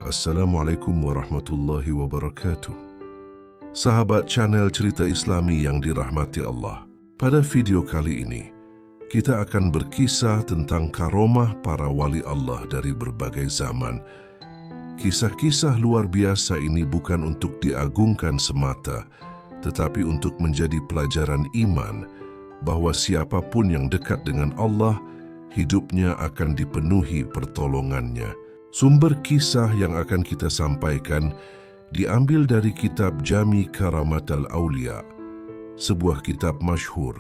Assalamualaikum warahmatullahi wabarakatuh. Sahabat channel Cerita Islami yang dirahmati Allah. Pada video kali ini, kita akan berkisah tentang karomah para wali Allah dari berbagai zaman. Kisah-kisah luar biasa ini bukan untuk diagungkan semata, tetapi untuk menjadi pelajaran iman bahwa siapapun yang dekat dengan Allah, hidupnya akan dipenuhi pertolongannya. Sumber kisah yang akan kita sampaikan diambil dari kitab Jami Karamat Al-Awliya, sebuah kitab masyhur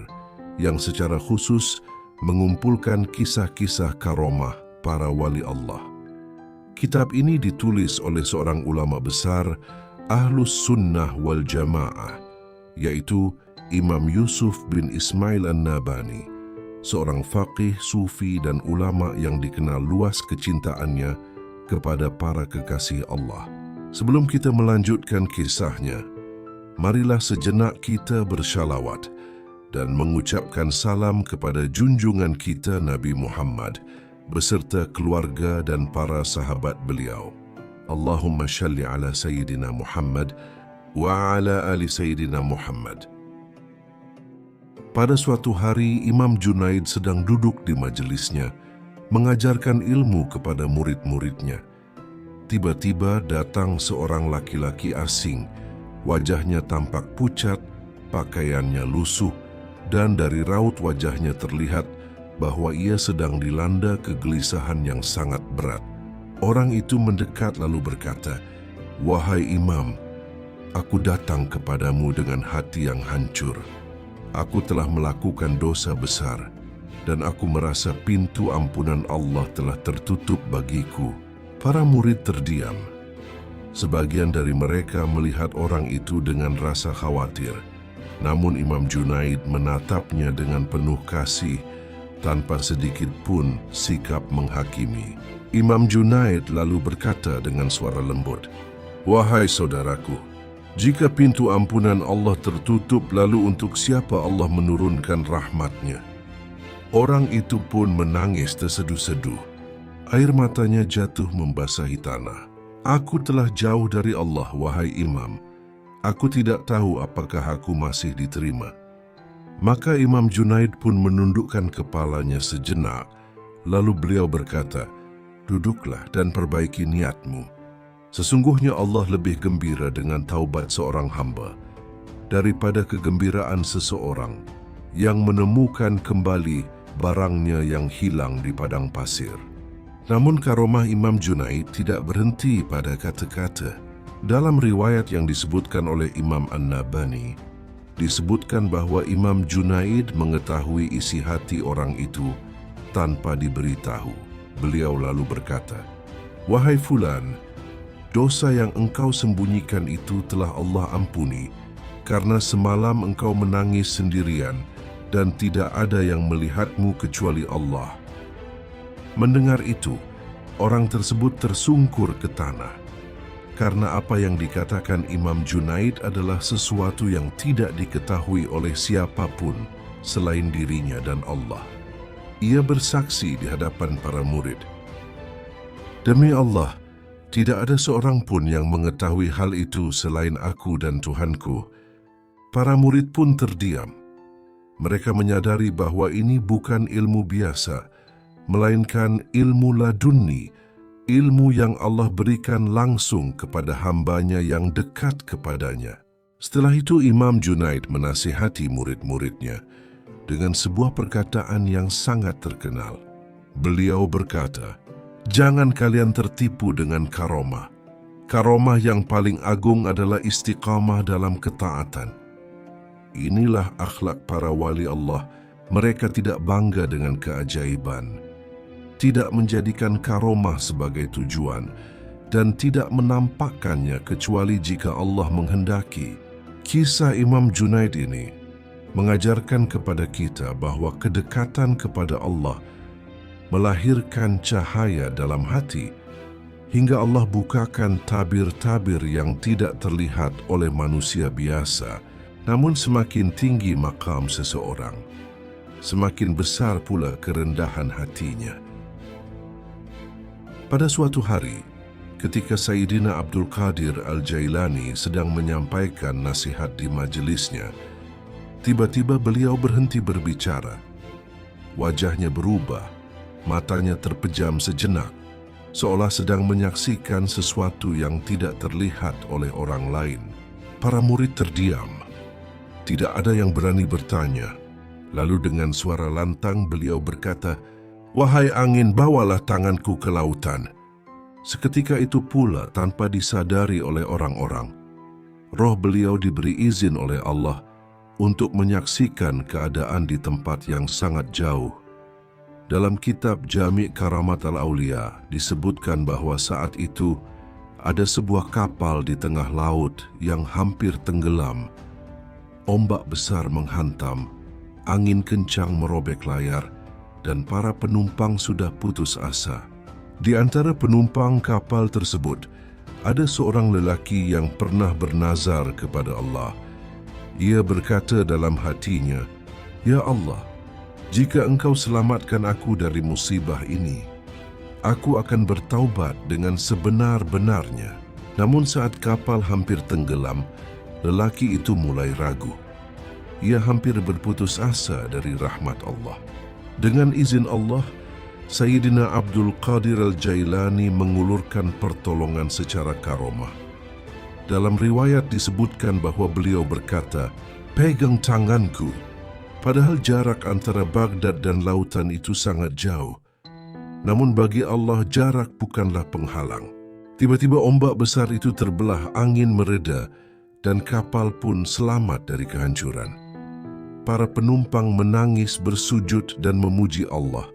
yang secara khusus mengumpulkan kisah-kisah karomah para wali Allah. Kitab ini ditulis oleh seorang ulama besar Ahlus Sunnah wal Jamaah, yaitu Imam Yusuf bin Ismail An-Nabani, seorang faqih, sufi, dan ulama yang dikenal luas kecintaannya kepada para kekasih Allah. Sebelum kita melanjutkan kisahnya, marilah sejenak kita bersyalawat dan mengucapkan salam kepada junjungan kita Nabi Muhammad beserta keluarga dan para sahabat beliau. Allahumma shalli ala Sayyidina Muhammad wa ala ali Sayyidina Muhammad. Pada suatu hari, Imam Junaid sedang duduk di majelisnya, mengajarkan ilmu kepada murid-muridnya. Tiba-tiba datang seorang laki-laki asing. Wajahnya tampak pucat, pakaiannya lusuh, dan dari raut wajahnya terlihat bahwa ia sedang dilanda kegelisahan yang sangat berat. Orang itu mendekat lalu berkata, "Wahai Imam, aku datang kepadamu dengan hati yang hancur. Aku telah melakukan dosa besar, dan aku merasa pintu ampunan Allah telah tertutup bagiku." Para murid terdiam. Sebagian dari mereka melihat orang itu dengan rasa khawatir. Namun Imam Junaid menatapnya dengan penuh kasih, tanpa sedikit pun sikap menghakimi. Imam Junaid lalu berkata dengan suara lembut, "Wahai saudaraku, jika pintu ampunan Allah tertutup, lalu untuk siapa Allah menurunkan rahmatnya?" Orang itu pun menangis terseduh-seduh. Air matanya jatuh membasahi tanah. "Aku telah jauh dari Allah, wahai Imam. Aku tidak tahu apakah aku masih diterima." Maka Imam Junaid pun menundukkan kepalanya sejenak. Lalu beliau berkata, "Duduklah dan perbaiki niatmu. Sesungguhnya Allah lebih gembira dengan taubat seorang hamba daripada kegembiraan seseorang yang menemukan kembali barangnya yang hilang di padang pasir." Namun karomah Imam Junaid tidak berhenti pada kata-kata. Dalam riwayat yang disebutkan oleh Imam An-Nabani, disebutkan bahwa Imam Junaid mengetahui isi hati orang itu tanpa diberitahu. Beliau lalu berkata, "Wahai fulan, dosa yang engkau sembunyikan itu telah Allah ampuni, karena semalam engkau menangis sendirian dan tidak ada yang melihatmu kecuali Allah." Mendengar itu, orang tersebut tersungkur ke tanah, karena apa yang dikatakan Imam Junaid adalah sesuatu yang tidak diketahui oleh siapapun selain dirinya dan Allah. Ia bersaksi di hadapan para murid, "Demi Allah, tidak ada seorang pun yang mengetahui hal itu selain aku dan Tuhanku." Para murid pun terdiam. Mereka menyadari bahwa ini bukan ilmu biasa, melainkan ilmu laduni, ilmu yang Allah berikan langsung kepada hambanya yang dekat kepadanya. Setelah itu Imam Junaid menasihati murid-muridnya dengan sebuah perkataan yang sangat terkenal. Beliau berkata, "Jangan kalian tertipu dengan karomah. Karomah yang paling agung adalah istiqamah dalam ketaatan. Inilah akhlak para wali Allah. Mereka tidak bangga dengan keajaiban, tidak menjadikan karomah sebagai tujuan, dan tidak menampakkannya kecuali jika Allah menghendaki." Kisah Imam Junaid ini mengajarkan kepada kita bahwa kedekatan kepada Allah melahirkan cahaya dalam hati, hingga Allah bukakan tabir-tabir yang tidak terlihat oleh manusia biasa. Namun semakin tinggi maqam seseorang, semakin besar pula kerendahan hatinya. Pada suatu hari, ketika Sayyidina Abdul Qadir Al-Jailani sedang menyampaikan nasihat di majelisnya, tiba-tiba beliau berhenti berbicara. Wajahnya berubah, matanya terpejam sejenak, seolah sedang menyaksikan sesuatu yang tidak terlihat oleh orang lain. Para murid terdiam. Tidak ada yang berani bertanya. Lalu dengan suara lantang beliau berkata, "Wahai angin, bawalah tanganku ke lautan." Seketika itu pula, tanpa disadari oleh orang-orang, roh beliau diberi izin oleh Allah untuk menyaksikan keadaan di tempat yang sangat jauh. Dalam kitab Jami' Karamat Al-Aulia disebutkan bahwa saat itu ada sebuah kapal di tengah laut yang hampir tenggelam. Ombak besar menghantam, angin kencang merobek layar, dan para penumpang sudah putus asa. Di antara penumpang kapal tersebut, ada seorang lelaki yang pernah bernazar kepada Allah. Ia berkata dalam hatinya, "Ya Allah, jika Engkau selamatkan aku dari musibah ini, aku akan bertaubat dengan sebenar-benarnya." Namun saat kapal hampir tenggelam, lelaki itu mulai ragu. Ia hampir berputus asa dari rahmat Allah. Dengan izin Allah, Sayyidina Abdul Qadir Al-Jailani mengulurkan pertolongan secara karomah. Dalam riwayat disebutkan bahwa beliau berkata, "Pegang tanganku." Padahal jarak antara Baghdad dan lautan itu sangat jauh. Namun bagi Allah jarak bukanlah penghalang. Tiba-tiba ombak besar itu terbelah, angin mereda, dan kapal pun selamat dari kehancuran. Para penumpang menangis, bersujud, dan memuji Allah.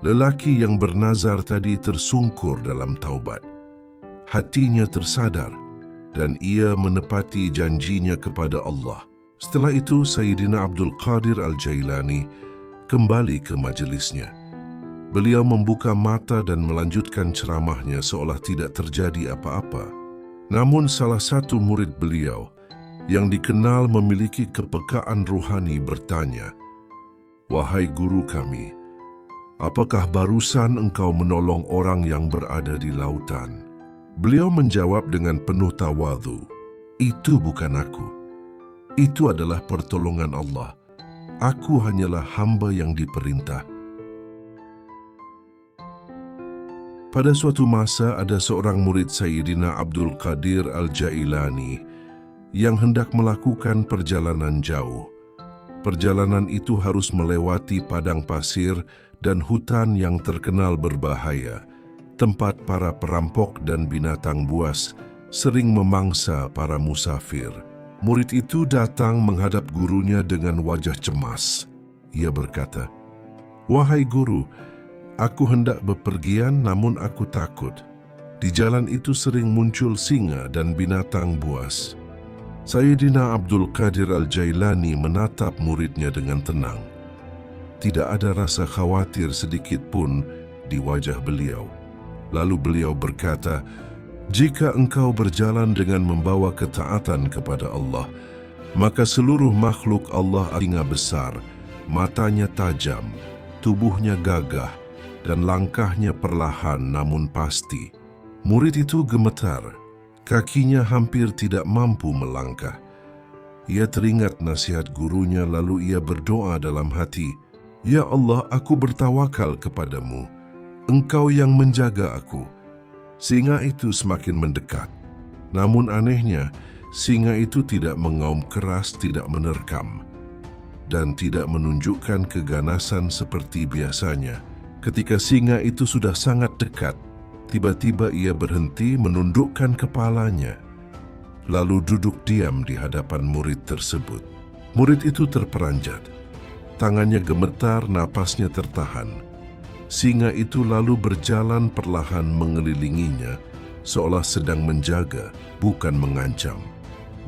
Lelaki yang bernazar tadi tersungkur dalam taubat. Hatinya tersadar, dan ia menepati janjinya kepada Allah. Setelah itu, Sayyidina Abdul Qadir Al-Jailani kembali ke majelisnya. Beliau membuka mata dan melanjutkan ceramahnya seolah tidak terjadi apa-apa. Namun salah satu murid beliau yang dikenal memiliki kepekaan ruhani bertanya, "Wahai guru kami, apakah barusan engkau menolong orang yang berada di lautan?" Beliau menjawab dengan penuh tawadhu, "Itu bukan aku. Itu adalah pertolongan Allah. Aku hanyalah hamba yang diperintah." Pada suatu masa ada seorang murid Sayyidina Abdul Qadir Al-Jailani yang hendak melakukan perjalanan jauh. Perjalanan itu harus melewati padang pasir dan hutan yang terkenal berbahaya, tempat para perampok dan binatang buas sering memangsa para musafir. Murid itu datang menghadap gurunya dengan wajah cemas. Ia berkata, "Wahai guru, aku hendak bepergian namun aku takut. Di jalan itu sering muncul singa dan binatang buas." Sayyidina Abdul Qadir Al-Jailani menatap muridnya dengan tenang. Tidak ada rasa khawatir sedikit pun di wajah beliau. Lalu beliau berkata, "Jika engkau berjalan dengan membawa ketaatan kepada Allah, maka seluruh makhluk Allah telinga besar, matanya tajam, tubuhnya gagah, dan langkahnya perlahan namun pasti." Murid itu gemetar. Kakinya hampir tidak mampu melangkah. Ia teringat nasihat gurunya lalu ia berdoa dalam hati, "Ya Allah, aku bertawakal kepadamu. Engkau yang menjaga aku." Singa itu semakin mendekat. Namun anehnya, singa itu tidak mengaum keras, tidak menerkam, dan tidak menunjukkan keganasan seperti biasanya. Ketika singa itu sudah sangat dekat, tiba-tiba ia berhenti, menundukkan kepalanya, lalu duduk diam di hadapan murid tersebut. Murid itu terperanjat. Tangannya gemetar, napasnya tertahan. Singa itu lalu berjalan perlahan mengelilinginya, seolah sedang menjaga, bukan mengancam.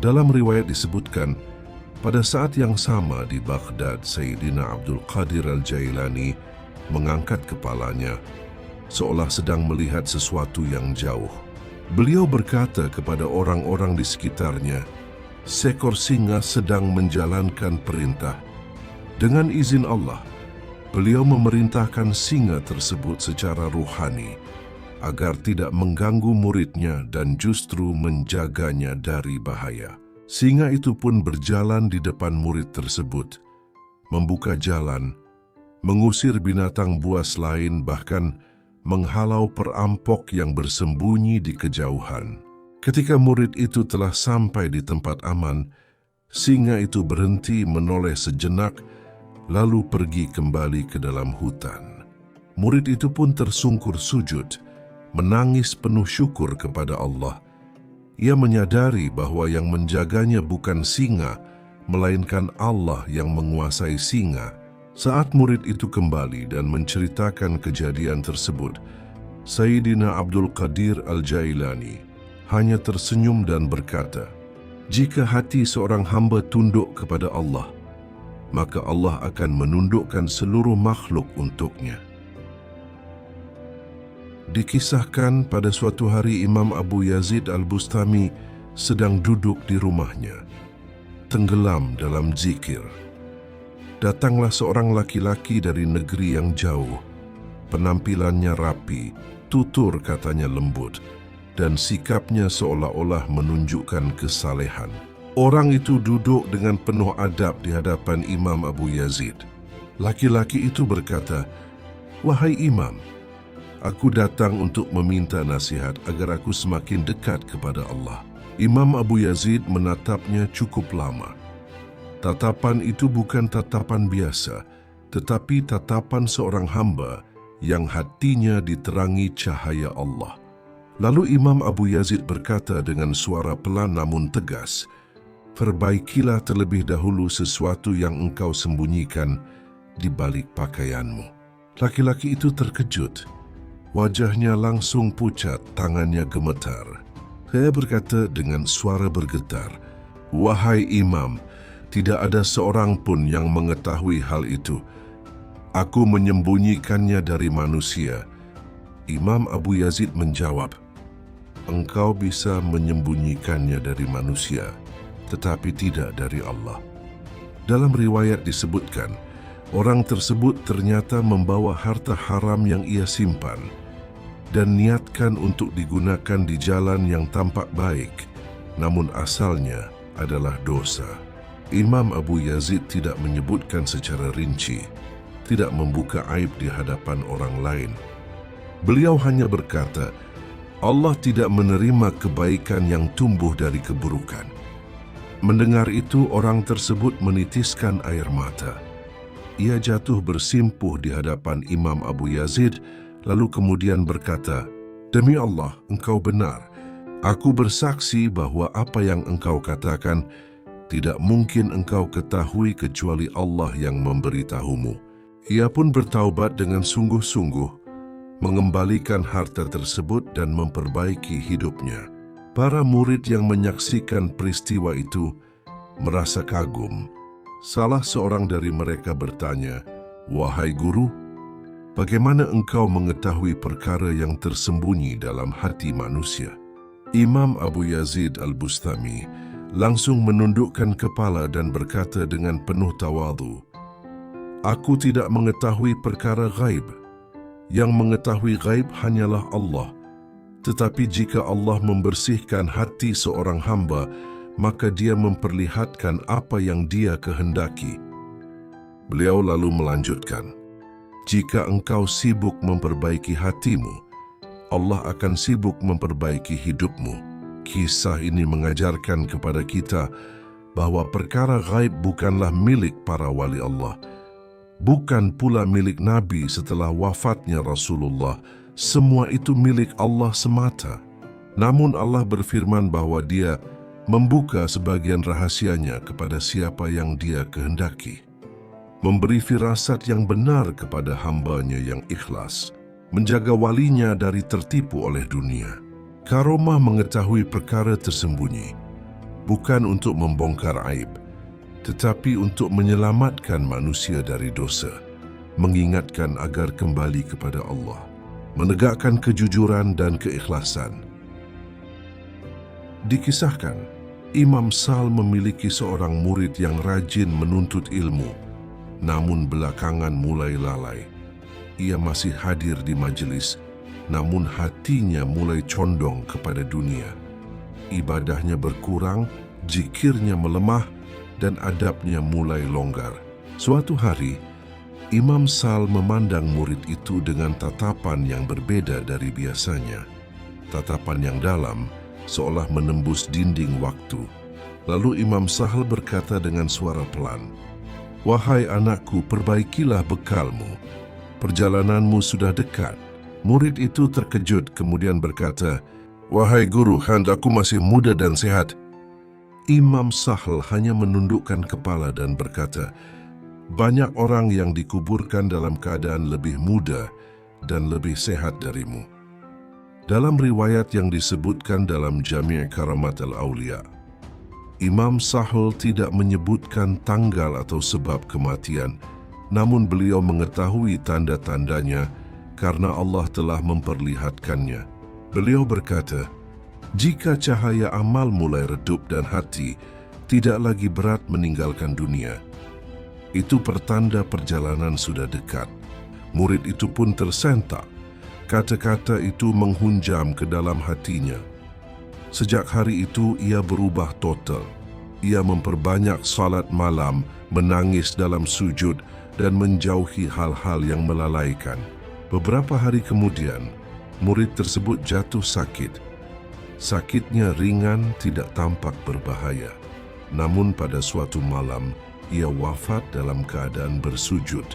Dalam riwayat disebutkan, pada saat yang sama di Baghdad, Sayyidina Abdul Qadir Al-Jailani mengangkat kepalanya, seolah sedang melihat sesuatu yang jauh. Beliau berkata kepada orang-orang di sekitarnya, "Seekor singa sedang menjalankan perintah." Dengan izin Allah, beliau memerintahkan singa tersebut secara ruhani agar tidak mengganggu muridnya dan justru menjaganya dari bahaya. Singa itu pun berjalan di depan murid tersebut, membuka jalan, mengusir binatang buas lain, bahkan menghalau perampok yang bersembunyi di kejauhan. Ketika murid itu telah sampai di tempat aman, singa itu berhenti menoleh sejenak, lalu pergi kembali ke dalam hutan. Murid itu pun tersungkur sujud, menangis penuh syukur kepada Allah. Ia menyadari bahwa yang menjaganya bukan singa, melainkan Allah yang menguasai singa. Saat murid itu kembali dan menceritakan kejadian tersebut, Sayyidina Abdul Qadir Al-Jailani hanya tersenyum dan berkata, "Jika hati seorang hamba tunduk kepada Allah, maka Allah akan menundukkan seluruh makhluk untuknya." Dikisahkan pada suatu hari Imam Abu Yazid Al-Bustami sedang duduk di rumahnya, tenggelam dalam zikir. Datanglah seorang laki-laki dari negeri yang jauh. Penampilannya rapi, tutur katanya lembut, dan sikapnya seolah-olah menunjukkan kesalehan. Orang itu duduk dengan penuh adab di hadapan Imam Abu Yazid. Laki-laki itu berkata, "Wahai Imam, aku datang untuk meminta nasihat agar aku semakin dekat kepada Allah." Imam Abu Yazid menatapnya cukup lama. Tatapan itu bukan tatapan biasa, tetapi tatapan seorang hamba yang hatinya diterangi cahaya Allah. Lalu Imam Abu Yazid berkata dengan suara pelan namun tegas, "Perbaikilah terlebih dahulu sesuatu yang engkau sembunyikan di balik pakaianmu." Laki-laki itu terkejut. Wajahnya langsung pucat, tangannya gemetar. Saya berkata dengan suara bergetar, "Wahai Imam, tidak ada seorang pun yang mengetahui hal itu. Aku menyembunyikannya dari manusia." Imam Abu Yazid menjawab, "Engkau bisa menyembunyikannya dari manusia, tetapi tidak dari Allah." Dalam riwayat disebutkan, orang tersebut ternyata membawa harta haram yang ia simpan dan niatkan untuk digunakan di jalan yang tampak baik, namun asalnya adalah dosa. Imam Abu Yazid tidak menyebutkan secara rinci, tidak membuka aib di hadapan orang lain. Beliau hanya berkata, Allah tidak menerima kebaikan yang tumbuh dari keburukan. Mendengar itu, orang tersebut menitiskan air mata. Ia jatuh bersimpuh di hadapan Imam Abu Yazid, lalu kemudian berkata, "Demi Allah, engkau benar. Aku bersaksi bahwa apa yang engkau katakan tidak mungkin engkau ketahui kecuali Allah yang memberitahumu." Ia pun bertaubat dengan sungguh-sungguh, mengembalikan harta tersebut dan memperbaiki hidupnya. Para murid yang menyaksikan peristiwa itu merasa kagum. Salah seorang dari mereka bertanya, "Wahai guru, bagaimana engkau mengetahui perkara yang tersembunyi dalam hati manusia?" Imam Abu Yazid Al-Bustami langsung menundukkan kepala dan berkata dengan penuh tawadhu, "Aku tidak mengetahui perkara gaib. Yang mengetahui gaib hanyalah Allah. Tetapi jika Allah membersihkan hati seorang hamba, maka dia memperlihatkan apa yang dia kehendaki." Beliau lalu melanjutkan, "Jika engkau sibuk memperbaiki hatimu, Allah akan sibuk memperbaiki hidupmu." Kisah ini mengajarkan kepada kita bahwa perkara gaib bukanlah milik para wali Allah, bukan pula milik Nabi setelah wafatnya Rasulullah. Semua itu milik Allah semata. Namun Allah berfirman bahwa Dia membuka sebagian rahasianya kepada siapa yang Dia kehendaki, memberi firasat yang benar kepada hambanya yang ikhlas, menjaga walinya dari tertipu oleh dunia. Karomah mengetahui perkara tersembunyi, bukan untuk membongkar aib, tetapi untuk menyelamatkan manusia dari dosa, mengingatkan agar kembali kepada Allah, menegakkan kejujuran dan keikhlasan. Dikisahkan, Imam Sal memiliki seorang murid yang rajin menuntut ilmu, namun belakangan mulai lalai. Ia masih hadir di majelis, namun hatinya mulai condong kepada dunia. Ibadahnya berkurang, zikirnya melemah, dan adabnya mulai longgar. Suatu hari, Imam Sal memandang murid itu dengan tatapan yang berbeda dari biasanya. Tatapan yang dalam, seolah menembus dinding waktu. Lalu Imam Sal berkata dengan suara pelan, "Wahai anakku, perbaikilah bekalmu. Perjalananmu sudah dekat." Murid itu terkejut kemudian berkata, "Wahai guru, hendakku masih muda dan sehat." Imam Sahal hanya menundukkan kepala dan berkata, "Banyak orang yang dikuburkan dalam keadaan lebih muda dan lebih sehat darimu." Dalam riwayat yang disebutkan dalam Jami' Karamat Al-Awliya, Imam Sahal tidak menyebutkan tanggal atau sebab kematian, namun beliau mengetahui tanda-tandanya karena Allah telah memperlihatkannya. Beliau berkata, "Jika cahaya amal mulai redup dan hati tidak lagi berat meninggalkan dunia, itu pertanda perjalanan sudah dekat." Murid itu pun tersentak. Kata-kata itu menghunjam ke dalam hatinya. Sejak hari itu ia berubah total. Ia memperbanyak salat malam, menangis dalam sujud, dan menjauhi hal-hal yang melalaikan. Beberapa hari kemudian, murid tersebut jatuh sakit. Sakitnya ringan, tidak tampak berbahaya. Namun pada suatu malam, ia wafat dalam keadaan bersujud.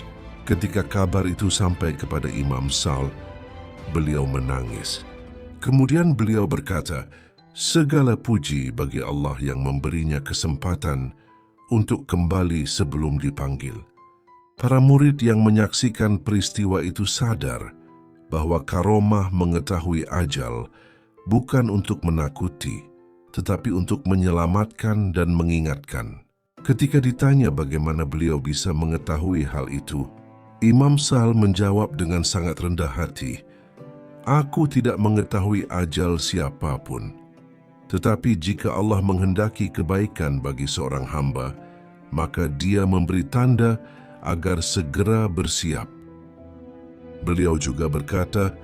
Ketika kabar itu sampai kepada Imam Sal, beliau menangis. Kemudian beliau berkata, "Segala puji bagi Allah yang memberinya kesempatan untuk kembali sebelum dipanggil." Para murid yang menyaksikan peristiwa itu sadar bahwa karomah mengetahui ajal bukan untuk menakuti, tetapi untuk menyelamatkan dan mengingatkan. Ketika ditanya bagaimana beliau bisa mengetahui hal itu, Imam Sal menjawab dengan sangat rendah hati, "Aku tidak mengetahui ajal siapapun. Tetapi jika Allah menghendaki kebaikan bagi seorang hamba, maka Dia memberi tanda agar segera bersiap." Beliau juga berkata,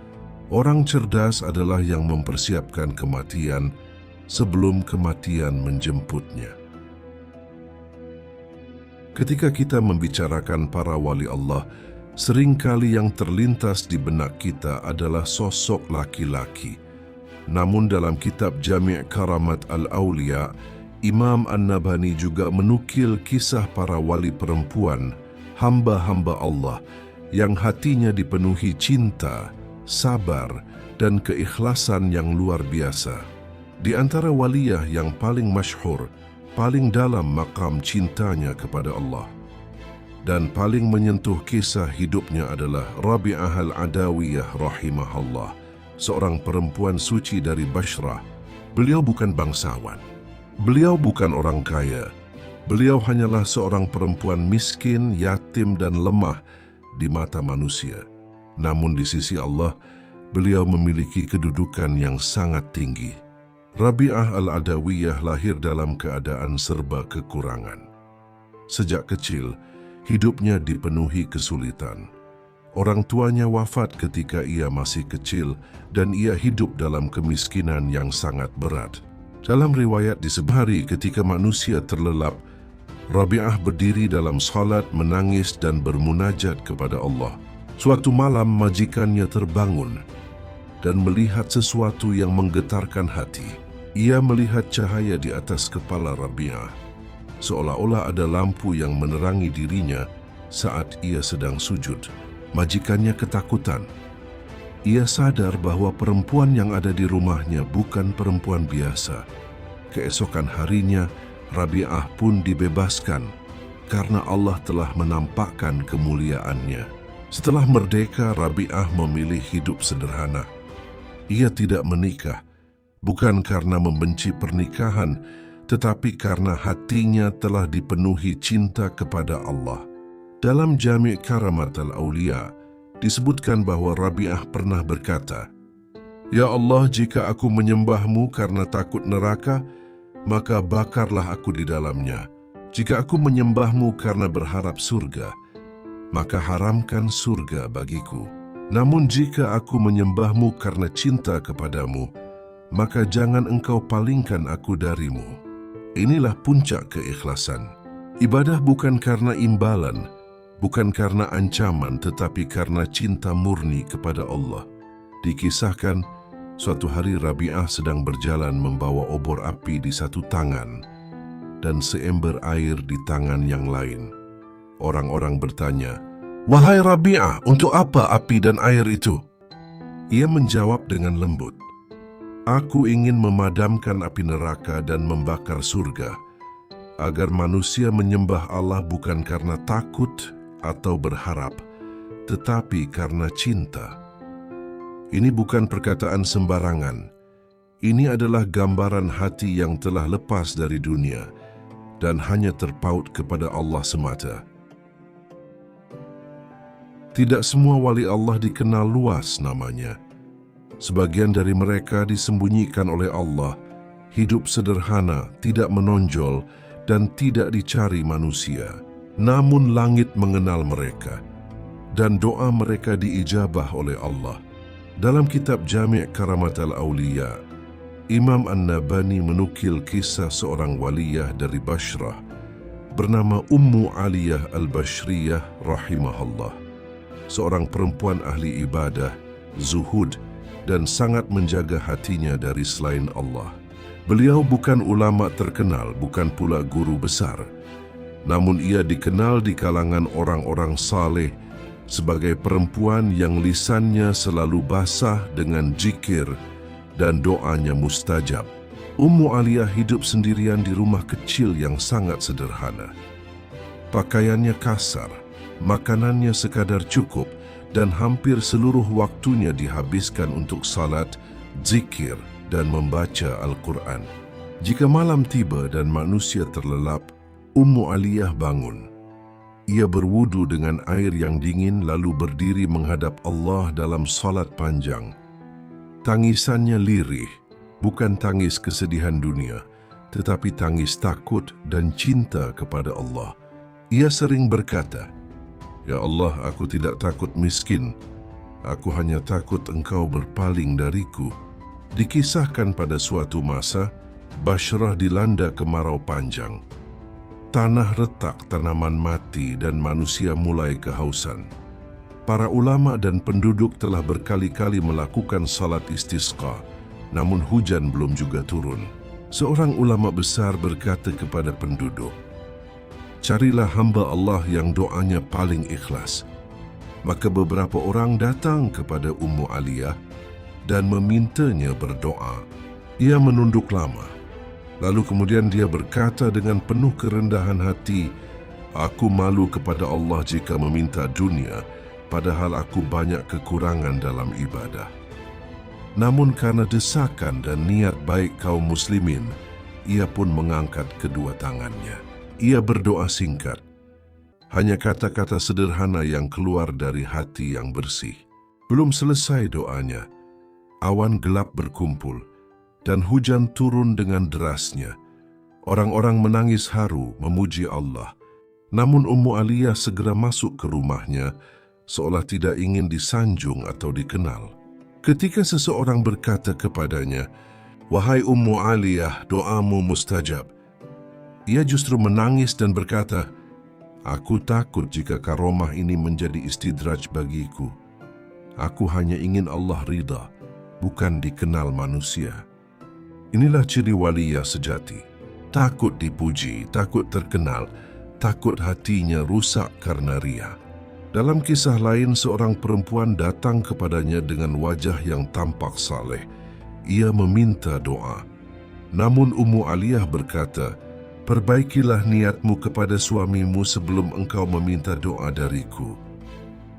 "Orang cerdas adalah yang mempersiapkan kematian sebelum kematian menjemputnya." Ketika kita membicarakan para wali Allah, seringkali yang terlintas di benak kita adalah sosok laki-laki. Namun dalam kitab Jami' Karamat Al-Awliya, Imam An-Nabhani juga menukil kisah para wali perempuan, hamba-hamba Allah yang hatinya dipenuhi cinta, sabar, dan keikhlasan yang luar biasa. Di antara waliyah yang paling masyhur, paling dalam makam cintanya kepada Allah, dan paling menyentuh kisah hidupnya adalah Rabi'ah Al-Adawiyah rahimahullah, seorang perempuan suci dari Bashrah. Beliau bukan bangsawan. Beliau bukan orang kaya. Beliau hanyalah seorang perempuan miskin, yatim, dan lemah di mata manusia. Namun di sisi Allah, beliau memiliki kedudukan yang sangat tinggi. Rabi'ah Al-Adawiyah lahir dalam keadaan serba kekurangan. Sejak kecil, hidupnya dipenuhi kesulitan. Orang tuanya wafat ketika ia masih kecil dan ia hidup dalam kemiskinan yang sangat berat. Dalam riwayat disebut hari ketika manusia terlelap, Rabi'ah berdiri dalam salat, menangis dan bermunajat kepada Allah. Suatu malam majikannya terbangun dan melihat sesuatu yang menggetarkan hati. Ia melihat cahaya di atas kepala Rabi'ah, seolah-olah ada lampu yang menerangi dirinya saat ia sedang sujud. Majikannya ketakutan. Ia sadar bahwa perempuan yang ada di rumahnya bukan perempuan biasa. Keesokan harinya, Rabi'ah pun dibebaskan karena Allah telah menampakkan kemuliaannya. Setelah merdeka, Rabi'ah memilih hidup sederhana. Ia tidak menikah, bukan karena membenci pernikahan, tetapi karena hatinya telah dipenuhi cinta kepada Allah. Dalam Jami' Karamat Al-Awliya, disebutkan bahwa Rabi'ah pernah berkata, "Ya Allah, jika aku menyembahmu karena takut neraka, maka bakarlah aku di dalamnya. Jika aku menyembahmu karena berharap surga, maka haramkan surga bagiku." Namun jika aku menyembahmu karena cinta kepadamu, maka jangan engkau palingkan aku darimu. Inilah puncak keikhlasan. Ibadah bukan karena imbalan, bukan karena ancaman, tetapi karena cinta murni kepada Allah. Dikisahkan, suatu hari Rabi'ah sedang berjalan membawa obor api di satu tangan dan seember air di tangan yang lain. Orang-orang bertanya, "Wahai Rabi'ah, untuk apa api dan air itu?" Ia menjawab dengan lembut, "Aku ingin memadamkan api neraka dan membakar surga, agar manusia menyembah Allah bukan karena takut atau berharap, tetapi karena cinta." Ini bukan perkataan sembarangan. Ini adalah gambaran hati yang telah lepas dari dunia dan hanya terpaut kepada Allah semata. Tidak semua wali Allah dikenal luas namanya. Sebagian dari mereka disembunyikan oleh Allah, hidup sederhana, tidak menonjol, dan tidak dicari manusia. Namun langit mengenal mereka, dan doa mereka diijabah oleh Allah. Dalam kitab Jami' Karamat al-Awliya, Imam An-Nabani menukil kisah seorang waliyah dari Bashrah bernama Ummu Aliyah al-Bashriyah rahimahullah. Seorang perempuan ahli ibadah, zuhud, dan sangat menjaga hatinya dari selain Allah. Beliau bukan ulama terkenal, bukan pula guru besar. Namun ia dikenal di kalangan orang-orang saleh sebagai perempuan yang lisannya selalu basah dengan zikir dan doanya mustajab. Ummu Aliyah hidup sendirian di rumah kecil yang sangat sederhana. Pakaiannya kasar, makanannya sekadar cukup, dan hampir seluruh waktunya dihabiskan untuk salat, zikir, dan membaca Al-Quran. Jika malam tiba dan manusia terlelap, Ummu Aliyah bangun. Ia berwudu dengan air yang dingin lalu berdiri menghadap Allah dalam salat panjang. Tangisannya lirih, bukan tangis kesedihan dunia, tetapi tangis takut dan cinta kepada Allah. Ia sering berkata, "Ya Allah, aku tidak takut miskin. Aku hanya takut Engkau berpaling dariku." Dikisahkan pada suatu masa, Bashrah dilanda kemarau panjang. Tanah retak, tanaman mati, dan manusia mulai kehausan. Para ulama dan penduduk telah berkali-kali melakukan salat istisqa, namun hujan belum juga turun. Seorang ulama besar berkata kepada penduduk, "Carilah hamba Allah yang doanya paling ikhlas." Maka beberapa orang datang kepada Ummu Aliyah dan memintanya berdoa. Ia menunduk lama. Lalu kemudian dia berkata dengan penuh kerendahan hati, "Aku malu kepada Allah jika meminta dunia, padahal aku banyak kekurangan dalam ibadah." Namun karena desakan dan niat baik kaum muslimin, ia pun mengangkat kedua tangannya. Ia berdoa singkat, hanya kata-kata sederhana yang keluar dari hati yang bersih. Belum selesai doanya, awan gelap berkumpul, dan hujan turun dengan derasnya. Orang-orang menangis haru memuji Allah. Namun Ummu Aliyah segera masuk ke rumahnya, seolah tidak ingin disanjung atau dikenal. Ketika seseorang berkata kepadanya, "Wahai Ummu Aliyah, doamu mustajab," ia justru menangis dan berkata, "Aku takut jika karomah ini menjadi istidraj bagiku. Aku hanya ingin Allah ridha, bukan dikenal manusia." Inilah ciri waliyah sejati. Takut dipuji, takut terkenal, takut hatinya rusak karena ria. Dalam kisah lain, seorang perempuan datang kepadanya dengan wajah yang tampak saleh. Ia meminta doa. Namun Ummu Aliyah berkata, "Perbaikilah niatmu kepada suamimu sebelum engkau meminta doa dariku."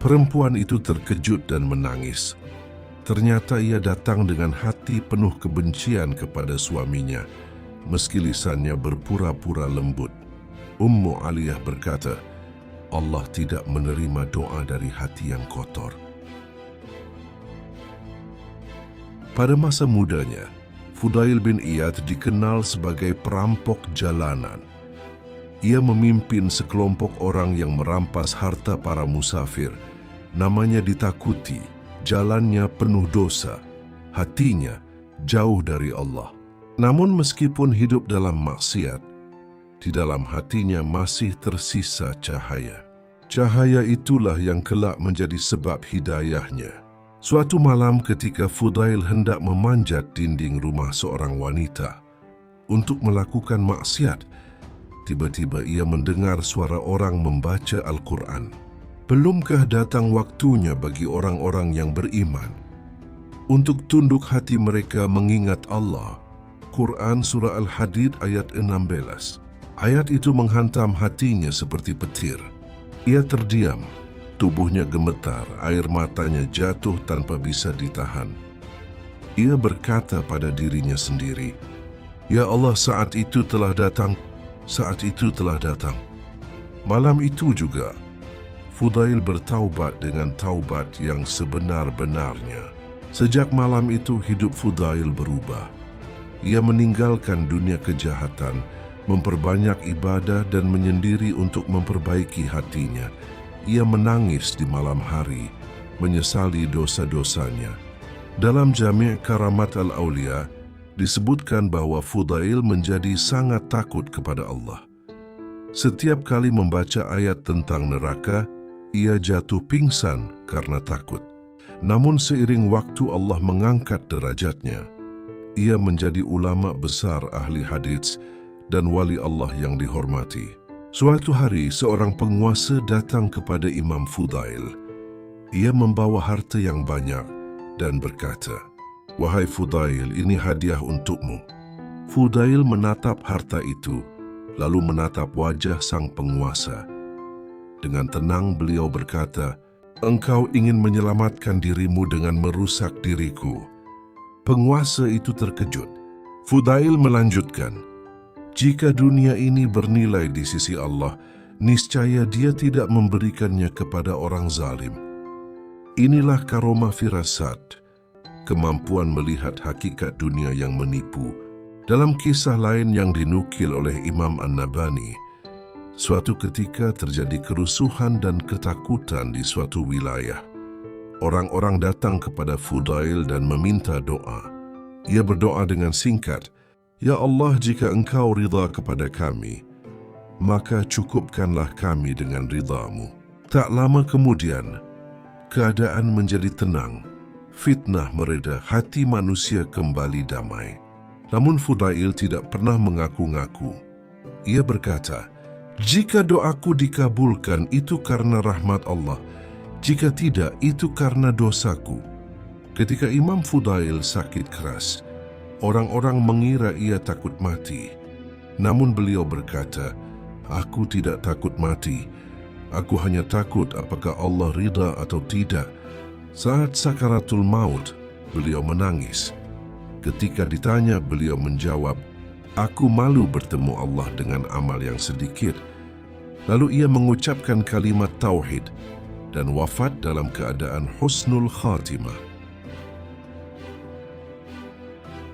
Perempuan itu terkejut dan menangis. Ternyata ia datang dengan hati penuh kebencian kepada suaminya, meski lisannya berpura-pura lembut. Ummu Aliyah berkata, "Allah tidak menerima doa dari hati yang kotor." Pada masa mudanya, Fudail bin Iyad dikenal sebagai perampok jalanan. Ia memimpin sekelompok orang yang merampas harta para musafir. Namanya ditakuti jalannya penuh dosa, hatinya jauh dari Allah. Namun meskipun hidup dalam maksiat, di dalam hatinya masih tersisa cahaya. Cahaya itulah yang kelak menjadi sebab hidayahnya. Suatu malam ketika Fudail hendak memanjat dinding rumah seorang wanita untuk melakukan maksiat, tiba-tiba ia mendengar suara orang membaca Al-Quran. Belumkah datang waktunya bagi orang-orang yang beriman untuk tunduk hati mereka mengingat Allah? Quran Surah Al-Hadid ayat 16. Ayat itu menghantam hatinya seperti petir. Ia terdiam, tubuhnya gemetar, air matanya jatuh tanpa bisa ditahan. Ia berkata pada dirinya sendiri, "Ya Allah, saat itu telah datang, saat itu telah datang." Malam itu juga, Fudail bertaubat dengan taubat yang sebenar-benarnya. Sejak malam itu hidup Fudail berubah. Ia meninggalkan dunia kejahatan, memperbanyak ibadah dan menyendiri untuk memperbaiki hatinya. Ia menangis di malam hari, menyesali dosa-dosanya. Dalam Jami' Karamat Al-Aulia, disebutkan bahwa Fudail menjadi sangat takut kepada Allah. Setiap kali membaca ayat tentang neraka, ia jatuh pingsan karena takut. Namun seiring waktu Allah mengangkat derajatnya. Ia menjadi ulama besar ahli hadits dan wali Allah yang dihormati. Suatu hari seorang penguasa datang kepada Imam Fudail. Ia membawa harta yang banyak dan berkata, "Wahai Fudail, ini hadiah untukmu." Fudail menatap harta itu, lalu menatap wajah sang penguasa. Dengan tenang beliau berkata, "Engkau ingin menyelamatkan dirimu dengan merusak diriku." Penguasa itu terkejut. Fudail melanjutkan, "Jika dunia ini bernilai di sisi Allah, niscaya Dia tidak memberikannya kepada orang zalim." Inilah karomah firasat, kemampuan melihat hakikat dunia yang menipu. Dalam kisah lain yang dinukil oleh Imam An-Nabani, suatu ketika terjadi kerusuhan dan ketakutan di suatu wilayah. Orang-orang datang kepada Fudail dan meminta doa. Ia berdoa dengan singkat, "Ya Allah, jika Engkau ridha kepada kami, maka cukupkanlah kami dengan ridha-Mu." Tak lama kemudian, keadaan menjadi tenang, fitnah mereda, hati manusia kembali damai. Namun Fudail tidak pernah mengaku-ngaku. Ia berkata, "Jika doaku dikabulkan, itu karena rahmat Allah. Jika tidak, itu karena dosaku." Ketika Imam Fudail sakit keras, orang-orang mengira ia takut mati. Namun beliau berkata, "Aku tidak takut mati. Aku hanya takut apakah Allah ridha atau tidak." Saat sakaratul maut, beliau menangis. Ketika ditanya, beliau menjawab, "Aku malu bertemu Allah dengan amal yang sedikit." Lalu ia mengucapkan kalimat tauhid dan wafat dalam keadaan husnul khatimah.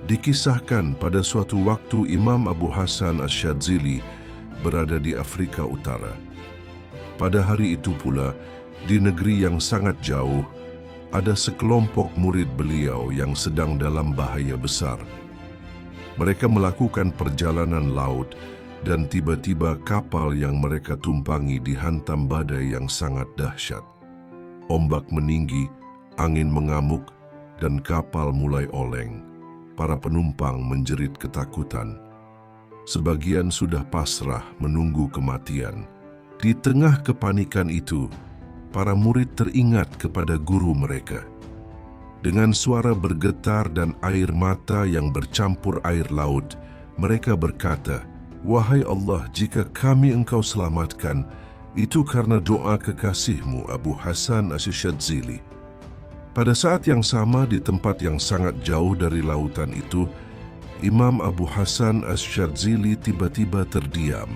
Dikisahkan pada suatu waktu Imam Abu Hasan Asy-Syadzili berada di Afrika Utara. Pada hari itu pula, di negeri yang sangat jauh, ada sekelompok murid beliau yang sedang dalam bahaya besar. Mereka melakukan perjalanan laut dan tiba-tiba kapal yang mereka tumpangi dihantam badai yang sangat dahsyat. Ombak meninggi, angin mengamuk, dan kapal mulai oleng. Para penumpang menjerit ketakutan. Sebagian sudah pasrah menunggu kematian. Di tengah kepanikan itu, para murid teringat kepada guru mereka. Dengan suara bergetar dan air mata yang bercampur air laut, mereka berkata, "Wahai Allah, jika kami Engkau selamatkan, itu karena doa kekasihmu Abu Hasan Asy-Syadzili." Pada saat yang sama, di tempat yang sangat jauh dari lautan itu, Imam Abu Hasan Asy-Syadzili tiba-tiba terdiam.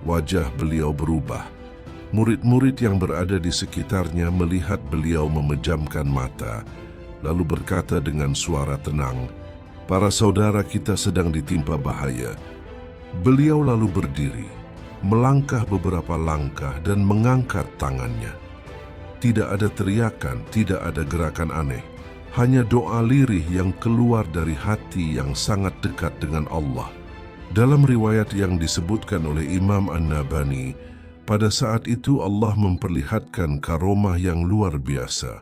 Wajah beliau berubah. Murid-murid yang berada di sekitarnya melihat beliau memejamkan mata, lalu berkata dengan suara tenang, "Para saudara kita sedang ditimpa bahaya." Beliau lalu berdiri, melangkah beberapa langkah dan mengangkat tangannya. Tidak ada teriakan, tidak ada gerakan aneh. Hanya doa lirih yang keluar dari hati yang sangat dekat dengan Allah. Dalam riwayat yang disebutkan oleh Imam An-Nabani, pada saat itu Allah memperlihatkan karomah yang luar biasa.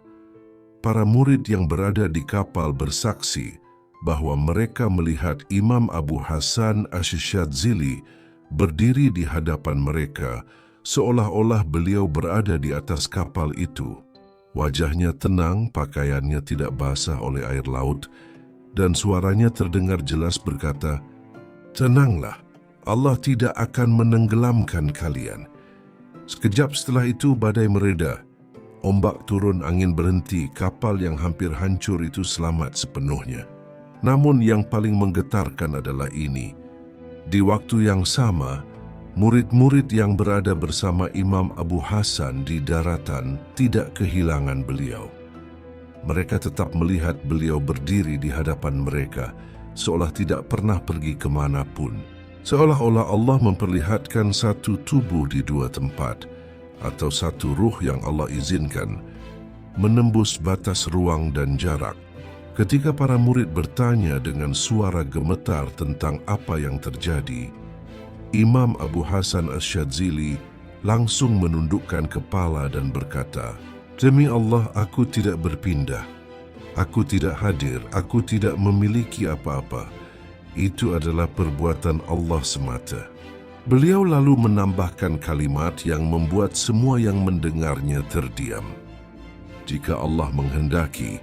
Para murid yang berada di kapal bersaksi bahwa mereka melihat Imam Abu Hasan Asy-Syadzili berdiri di hadapan mereka, seolah-olah beliau berada di atas kapal itu. Wajahnya tenang, pakaiannya tidak basah oleh air laut, dan suaranya terdengar jelas berkata, "Tenanglah, Allah tidak akan menenggelamkan kalian." Sekejap setelah itu badai mereda, ombak turun, angin berhenti, kapal yang hampir hancur itu selamat sepenuhnya. Namun yang paling menggetarkan adalah ini. Di waktu yang sama, murid-murid yang berada bersama Imam Abu Hasan di daratan tidak kehilangan beliau. Mereka tetap melihat beliau berdiri di hadapan mereka, seolah tidak pernah pergi kemanapun. Seolah-olah Allah memperlihatkan satu tubuh di dua tempat, atau satu ruh yang Allah izinkan, menembus batas ruang dan jarak. Ketika para murid bertanya dengan suara gemetar tentang apa yang terjadi, Imam Abu Hasan Asy-Syadzili langsung menundukkan kepala dan berkata, "Demi Allah, aku tidak berpindah. Aku tidak hadir, aku tidak memiliki apa-apa. Itu adalah perbuatan Allah semata." Beliau lalu menambahkan kalimat yang membuat semua yang mendengarnya terdiam. Jika Allah menghendaki,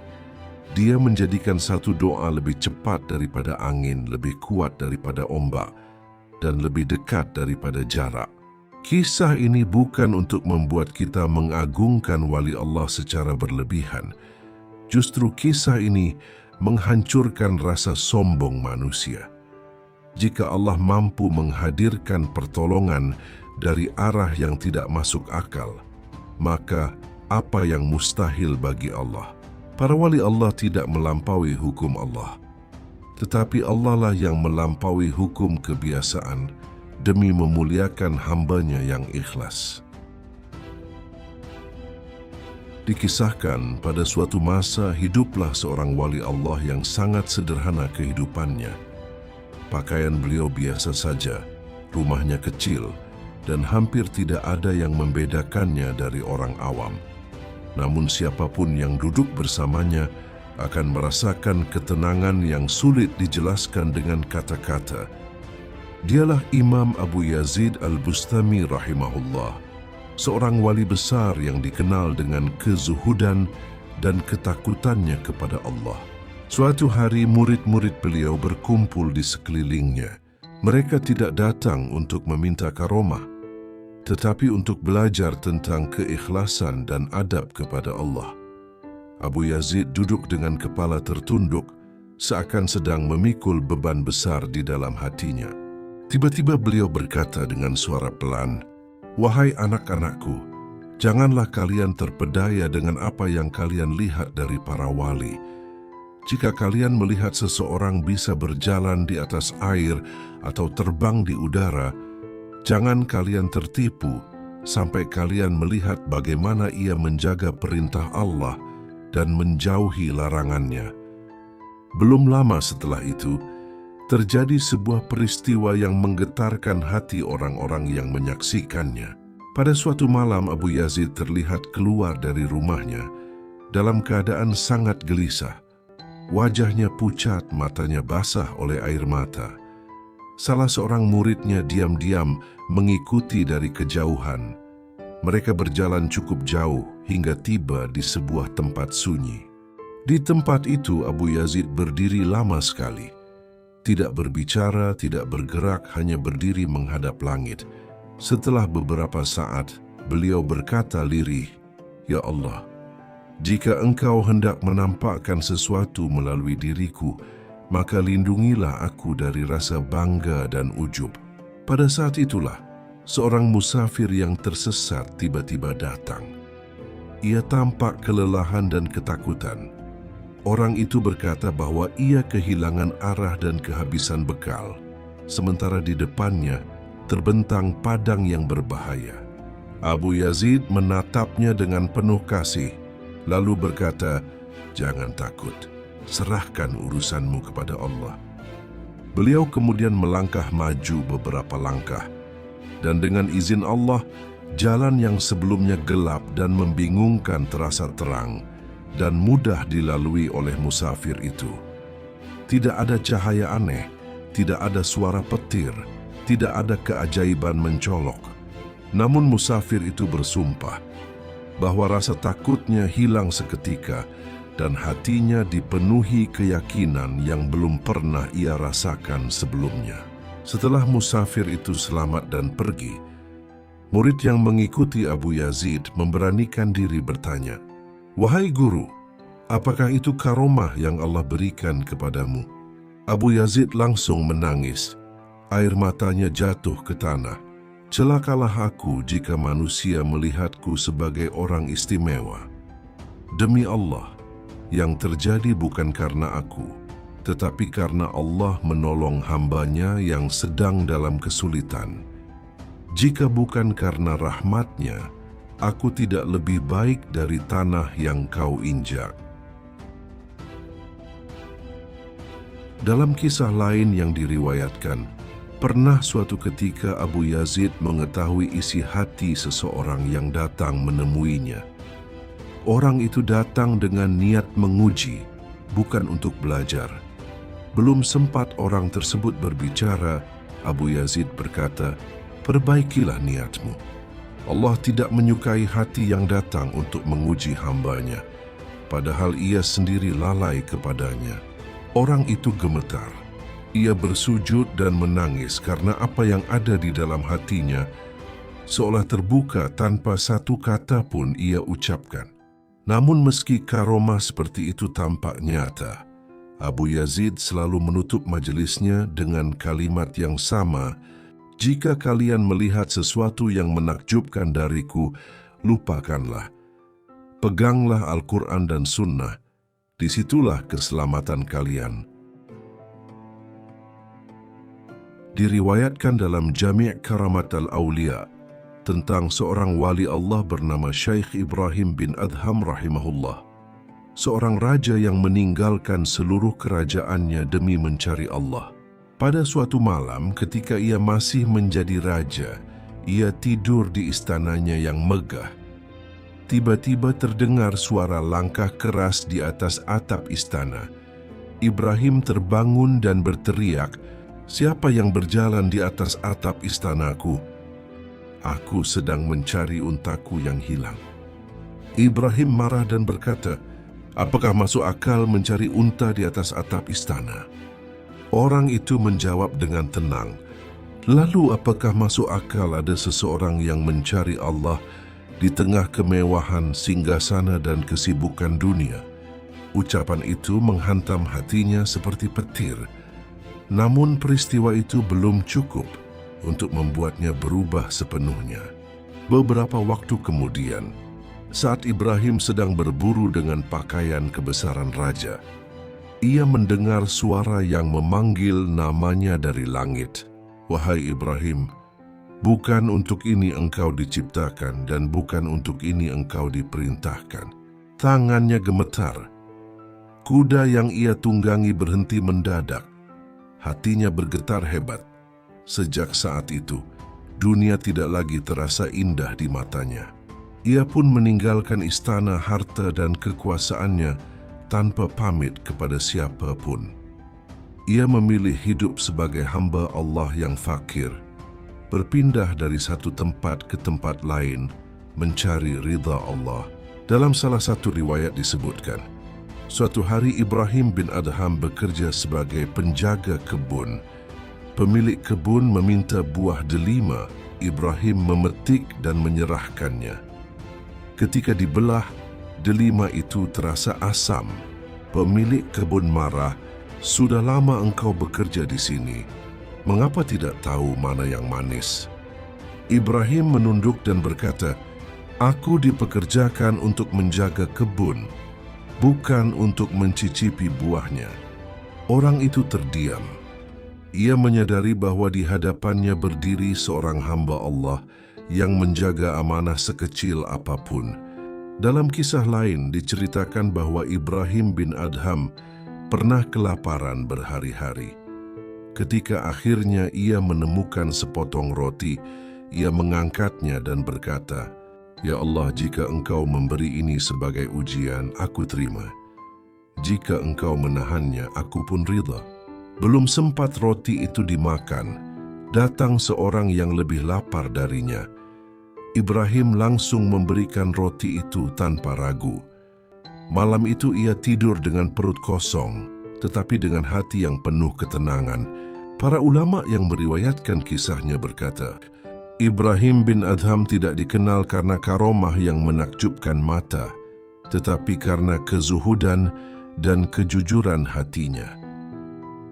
Dia menjadikan satu doa lebih cepat daripada angin, lebih kuat daripada ombak, dan lebih dekat daripada jarak. Kisah ini bukan untuk membuat kita mengagungkan wali Allah secara berlebihan. Justru kisah ini menghancurkan rasa sombong manusia. Jika Allah mampu menghadirkan pertolongan dari arah yang tidak masuk akal, maka apa yang mustahil bagi Allah? Para wali Allah tidak melampaui hukum Allah, tetapi Allah lah yang melampaui hukum kebiasaan demi memuliakan hambanya yang ikhlas. Dikisahkan pada suatu masa hiduplah seorang wali Allah yang sangat sederhana kehidupannya. Pakaian beliau biasa saja, rumahnya kecil, dan hampir tidak ada yang membedakannya dari orang awam. Namun siapapun yang duduk bersamanya akan merasakan ketenangan yang sulit dijelaskan dengan kata-kata. Dialah Imam Abu Yazid Al-Bustami rahimahullah, seorang wali besar yang dikenal dengan kezuhudan dan ketakutannya kepada Allah. Suatu hari murid-murid beliau berkumpul di sekelilingnya. Mereka tidak datang untuk meminta karomah, tetapi untuk belajar tentang keikhlasan dan adab kepada Allah. Abu Yazid duduk dengan kepala tertunduk, seakan sedang memikul beban besar di dalam hatinya. Tiba-tiba beliau berkata dengan suara pelan, "Wahai anak-anakku, janganlah kalian terpedaya dengan apa yang kalian lihat dari para wali. Jika kalian melihat seseorang bisa berjalan di atas air atau terbang di udara, jangan kalian tertipu sampai kalian melihat bagaimana ia menjaga perintah Allah dan menjauhi larangannya." Belum lama setelah itu, terjadi sebuah peristiwa yang menggetarkan hati orang-orang yang menyaksikannya. Pada suatu malam, Abu Yazid terlihat keluar dari rumahnya dalam keadaan sangat gelisah. Wajahnya pucat, matanya basah oleh air mata. Salah seorang muridnya diam-diam mengikuti dari kejauhan. Mereka berjalan cukup jauh hingga tiba di sebuah tempat sunyi. Di tempat itu Abu Yazid berdiri lama sekali. Tidak berbicara, tidak bergerak, hanya berdiri menghadap langit. Setelah beberapa saat, beliau berkata lirih, "Ya Allah, jika Engkau hendak menampakkan sesuatu melalui diriku, maka lindungilah aku dari rasa bangga dan ujub." Pada saat itulah, seorang musafir yang tersesat tiba-tiba datang. Ia tampak kelelahan dan ketakutan. Orang itu berkata bahwa ia kehilangan arah dan kehabisan bekal, sementara di depannya terbentang padang yang berbahaya. Abu Yazid menatapnya dengan penuh kasih, lalu berkata, "Jangan takut, serahkan urusanmu kepada Allah." Beliau kemudian melangkah maju beberapa langkah, dan dengan izin Allah, jalan yang sebelumnya gelap dan membingungkan terasa terang dan mudah dilalui oleh musafir itu. Tidak ada cahaya aneh, tidak ada suara petir, tidak ada keajaiban mencolok. Namun musafir itu bersumpah bahwa rasa takutnya hilang seketika dan hatinya dipenuhi keyakinan yang belum pernah ia rasakan sebelumnya. Setelah musafir itu selamat dan pergi, murid yang mengikuti Abu Yazid memberanikan diri bertanya, "Wahai guru, apakah itu karomah yang Allah berikan kepadamu?" Abu Yazid langsung menangis. Air matanya jatuh ke tanah. "Celakalah aku jika manusia melihatku sebagai orang istimewa. Demi Allah, yang terjadi bukan karena aku, tetapi karena Allah menolong hamba-Nya yang sedang dalam kesulitan. Jika bukan karena rahmat-Nya, aku tidak lebih baik dari tanah yang kau injak." Dalam kisah lain yang diriwayatkan, pernah suatu ketika Abu Yazid mengetahui isi hati seseorang yang datang menemuinya. Orang itu datang dengan niat menguji, bukan untuk belajar. Belum sempat orang tersebut berbicara, Abu Yazid berkata, "Perbaikilah niatmu. Allah tidak menyukai hati yang datang untuk menguji hamba-Nya, padahal ia sendiri lalai kepadanya." Orang itu gemetar. Ia bersujud dan menangis karena apa yang ada di dalam hatinya seolah terbuka tanpa satu kata pun ia ucapkan. Namun meski karomah seperti itu tampak nyata, Abu Yazid selalu menutup majelisnya dengan kalimat yang sama, "Jika kalian melihat sesuatu yang menakjubkan dariku, lupakanlah. Peganglah Al-Quran dan Sunnah, disitulah keselamatan kalian." Diriwayatkan dalam Jami' Karamat Al-Awliya tentang seorang wali Allah bernama Syekh Ibrahim bin Adham rahimahullah, seorang raja yang meninggalkan seluruh kerajaannya demi mencari Allah. Pada suatu malam ketika ia masih menjadi raja, ia tidur di istananya yang megah. Tiba-tiba terdengar suara langkah keras di atas atap istana. Ibrahim terbangun dan berteriak, "Siapa yang berjalan di atas atap istanaku?" "Aku sedang mencari untaku yang hilang." Ibrahim marah dan berkata, "Apakah masuk akal mencari unta di atas atap istana?" Orang itu menjawab dengan tenang, "Lalu apakah masuk akal ada seseorang yang mencari Allah di tengah kemewahan, singgasana dan kesibukan dunia?" Ucapan itu menghantam hatinya seperti petir. Namun peristiwa itu belum cukup untuk membuatnya berubah sepenuhnya. Beberapa waktu kemudian, saat Ibrahim sedang berburu dengan pakaian kebesaran raja, ia mendengar suara yang memanggil namanya dari langit. "Wahai Ibrahim, bukan untuk ini engkau diciptakan dan bukan untuk ini engkau diperintahkan." Tangannya gemetar. Kuda yang ia tunggangi berhenti mendadak. Hatinya bergetar hebat. Sejak saat itu, dunia tidak lagi terasa indah di matanya. Ia pun meninggalkan istana, harta dan kekuasaannya tanpa pamit kepada siapapun. Ia memilih hidup sebagai hamba Allah yang fakir, berpindah dari satu tempat ke tempat lain, mencari ridha Allah. Dalam salah satu riwayat disebutkan, suatu hari Ibrahim bin Adham bekerja sebagai penjaga kebun. Pemilik kebun meminta buah delima. Ibrahim memetik dan menyerahkannya. Ketika dibelah, delima itu terasa asam. Pemilik kebun marah, "Sudah lama engkau bekerja di sini. Mengapa tidak tahu mana yang manis?" Ibrahim menunduk dan berkata, "Aku dipekerjakan untuk menjaga kebun, bukan untuk mencicipi buahnya." Orang itu terdiam. Ia menyadari bahwa di hadapannya berdiri seorang hamba Allah yang menjaga amanah sekecil apapun. Dalam kisah lain diceritakan bahwa Ibrahim bin Adham pernah kelaparan berhari-hari. Ketika akhirnya ia menemukan sepotong roti, ia mengangkatnya dan berkata, "Ya Allah, jika Engkau memberi ini sebagai ujian, aku terima. Jika Engkau menahannya, aku pun ridha." Belum sempat roti itu dimakan, datang seorang yang lebih lapar darinya. Ibrahim langsung memberikan roti itu tanpa ragu. Malam itu ia tidur dengan perut kosong, tetapi dengan hati yang penuh ketenangan. Para ulama yang meriwayatkan kisahnya berkata, Ibrahim bin Adham tidak dikenal karena karomah yang menakjubkan mata, tetapi karena kezuhudan dan kejujuran hatinya.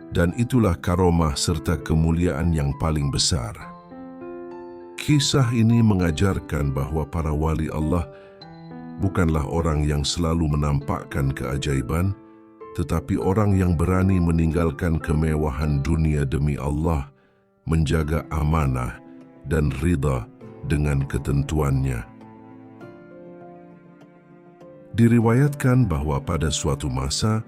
Dan itulah karomah serta kemuliaan yang paling besar. Kisah ini mengajarkan bahwa para wali Allah bukanlah orang yang selalu menampakkan keajaiban, tetapi orang yang berani meninggalkan kemewahan dunia demi Allah, menjaga amanah dan ridha dengan ketentuannya. Diriwayatkan bahwa pada suatu masa,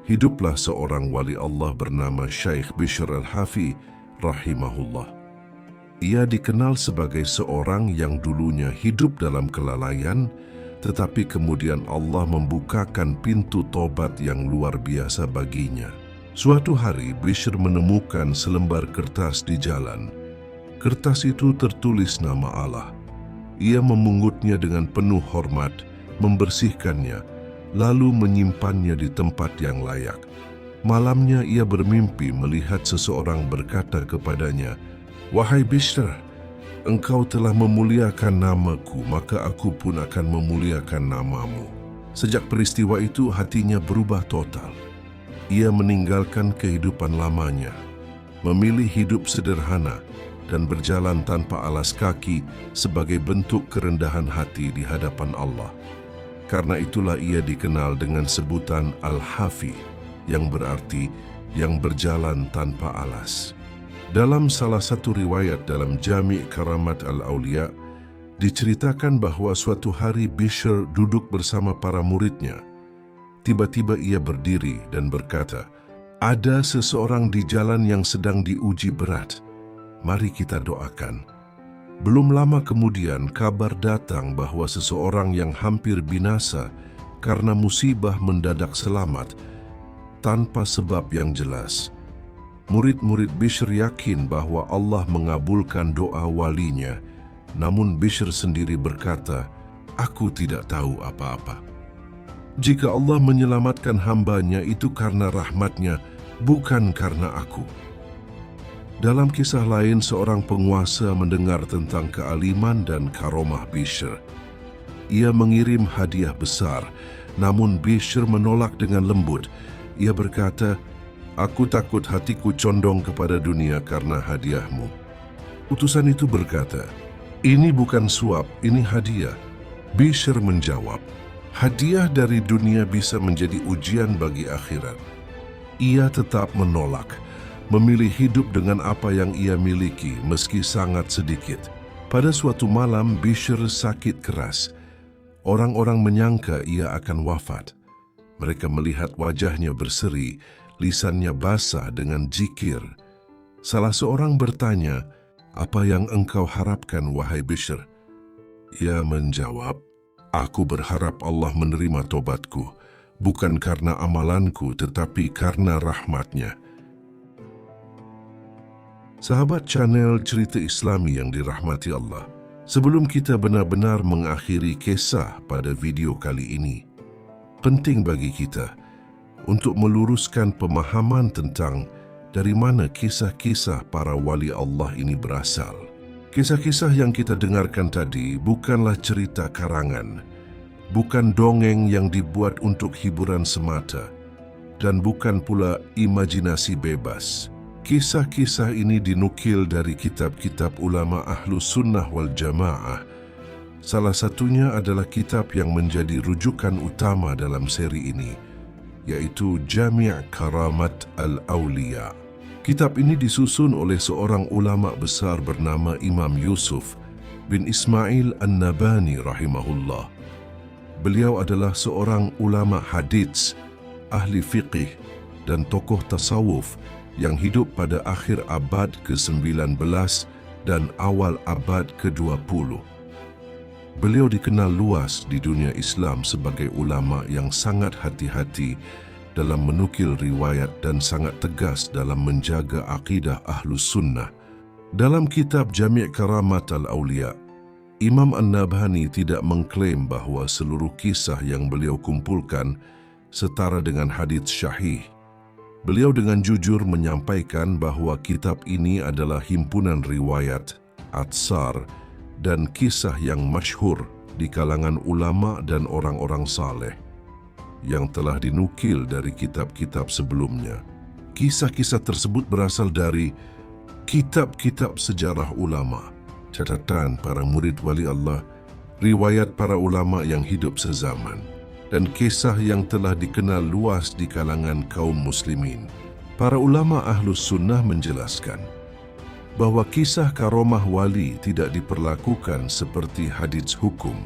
hiduplah seorang wali Allah bernama Syekh Bishr al-Hafi rahimahullah. Ia dikenal sebagai seorang yang dulunya hidup dalam kelalaian, tetapi kemudian Allah membukakan pintu tobat yang luar biasa baginya. Suatu hari Bishr menemukan selembar kertas di jalan. Kertas itu tertulis nama Allah. Ia memungutnya dengan penuh hormat, membersihkannya, lalu menyimpannya di tempat yang layak. Malamnya ia bermimpi melihat seseorang berkata kepadanya, "Wahai Bishr, Engkau telah memuliakan namaku, maka aku pun akan memuliakan namamu." Sejak peristiwa itu hatinya berubah total. Ia meninggalkan kehidupan lamanya, memilih hidup sederhana dan berjalan tanpa alas kaki sebagai bentuk kerendahan hati di hadapan Allah. Karena itulah ia dikenal dengan sebutan Al-Hafi, yang berarti yang berjalan tanpa alas. Dalam salah satu riwayat dalam Jami' Karamat Al-Aulia, diceritakan bahwa suatu hari Bishr duduk bersama para muridnya. Tiba-tiba ia berdiri dan berkata, "Ada seseorang di jalan yang sedang diuji berat. Mari kita doakan." Belum lama kemudian kabar datang bahwa seseorang yang hampir binasa karena musibah mendadak selamat tanpa sebab yang jelas. Murid-murid Bishr yakin bahwa Allah mengabulkan doa walinya, namun Bishr sendiri berkata, "Aku tidak tahu apa-apa. Jika Allah menyelamatkan hambanya itu karena rahmatnya, bukan karena aku." Dalam kisah lain, seorang penguasa mendengar tentang kealiman dan karomah Bishr. Ia mengirim hadiah besar, namun Bishr menolak dengan lembut. Ia berkata, "Aku takut hatiku condong kepada dunia karena hadiahmu." Utusan itu berkata, "Ini bukan suap, ini hadiah." Bishr menjawab, "Hadiah dari dunia bisa menjadi ujian bagi akhirat." Ia tetap menolak, memilih hidup dengan apa yang ia miliki meski sangat sedikit. Pada suatu malam, Bishr sakit keras. Orang-orang menyangka ia akan wafat. Mereka melihat wajahnya berseri, lisannya basah dengan zikir. Salah seorang bertanya, "Apa yang engkau harapkan, wahai Bishr?" Ia menjawab, "Aku berharap Allah menerima tobatku, bukan karena amalanku, tetapi karena rahmatnya." Sahabat channel Cerita Islami yang dirahmati Allah, sebelum kita benar-benar mengakhiri kisah pada video kali ini, penting bagi kita untuk meluruskan pemahaman tentang dari mana kisah-kisah para wali Allah ini berasal. Kisah-kisah yang kita dengarkan tadi bukanlah cerita karangan, bukan dongeng yang dibuat untuk hiburan semata, dan bukan pula imajinasi bebas. Kisah-kisah ini dinukil dari kitab-kitab ulama Ahlus Sunnah wal Jamaah. Salah satunya adalah kitab yang menjadi rujukan utama dalam seri ini, yaitu Jami' Karamat Al-Aulia. Kitab ini disusun oleh seorang ulama besar bernama Imam Yusuf bin Ismail An-Nabani rahimahullah. Beliau adalah seorang ulama hadits, ahli fiqih dan tokoh tasawuf yang hidup pada akhir abad ke-19 dan awal abad ke-20. Beliau dikenal luas di dunia Islam sebagai ulama yang sangat hati-hati dalam menukil riwayat dan sangat tegas dalam menjaga akidah Ahlus Sunnah. Dalam kitab Jami' Karamat Al-Awliya, Imam An-Nabhani tidak mengklaim bahawa seluruh kisah yang beliau kumpulkan setara dengan hadits syahih. Beliau dengan jujur menyampaikan bahawa kitab ini adalah himpunan riwayat, atsar, dan kisah yang masyhur di kalangan ulama dan orang-orang saleh yang telah dinukil dari kitab-kitab sebelumnya. Kisah-kisah tersebut berasal dari kitab-kitab sejarah ulama, catatan para murid wali Allah, riwayat para ulama yang hidup sezaman, dan kisah yang telah dikenal luas di kalangan kaum muslimin. Para ulama Ahlus Sunnah menjelaskan bahwa kisah karomah wali tidak diperlakukan seperti hadits hukum.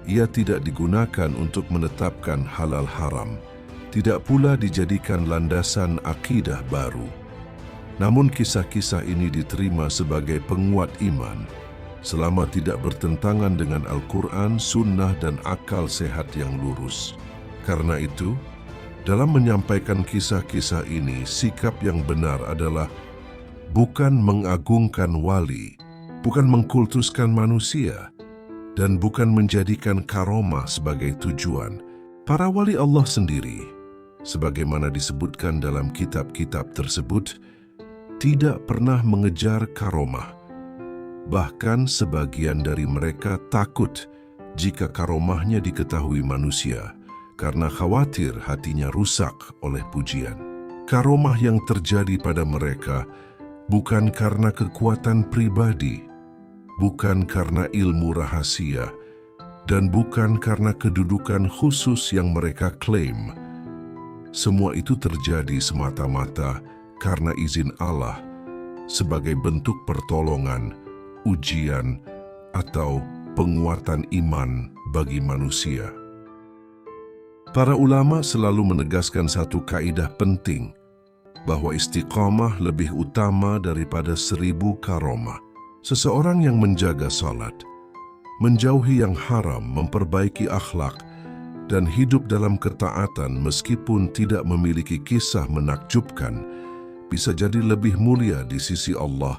Ia tidak digunakan untuk menetapkan halal haram, tidak pula dijadikan landasan akidah baru. Namun kisah-kisah ini diterima sebagai penguat iman selama tidak bertentangan dengan Al-Quran, Sunnah dan akal sehat yang lurus. Karena itu, dalam menyampaikan kisah-kisah ini, sikap yang benar adalah bukan mengagungkan wali, bukan mengkultuskan manusia, dan bukan menjadikan karomah sebagai tujuan. Para wali Allah sendiri, sebagaimana disebutkan dalam kitab-kitab tersebut, tidak pernah mengejar karomah. Bahkan sebagian dari mereka takut jika karomahnya diketahui manusia karena khawatir hatinya rusak oleh pujian. Karomah yang terjadi pada mereka bukan karena kekuatan pribadi, bukan karena ilmu rahasia, dan bukan karena kedudukan khusus yang mereka klaim. Semua itu terjadi semata-mata karena izin Allah sebagai bentuk pertolongan, ujian, atau penguatan iman bagi manusia. Para ulama selalu menegaskan satu kaidah penting, bahwa istiqamah lebih utama daripada 1000 karomah. Seseorang yang menjaga salat, menjauhi yang haram, memperbaiki akhlak, dan hidup dalam ketaatan meskipun tidak memiliki kisah menakjubkan, bisa jadi lebih mulia di sisi Allah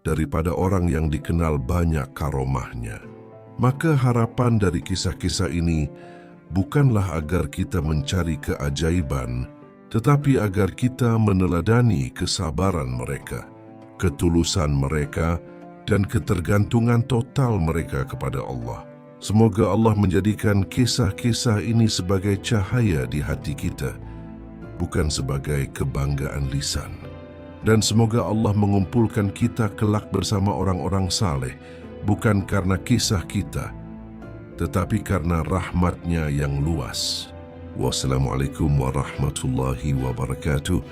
daripada orang yang dikenal banyak karomahnya. Maka harapan dari kisah-kisah ini bukanlah agar kita mencari keajaiban, tetapi agar kita meneladani kesabaran mereka, ketulusan mereka, dan ketergantungan total mereka kepada Allah. Semoga Allah menjadikan kisah-kisah ini sebagai cahaya di hati kita, bukan sebagai kebanggaan lisan. Dan semoga Allah mengumpulkan kita kelak bersama orang-orang saleh, bukan karena kisah kita, tetapi karena rahmat-Nya yang luas. Wassalamualaikum warahmatullahi wabarakatuh.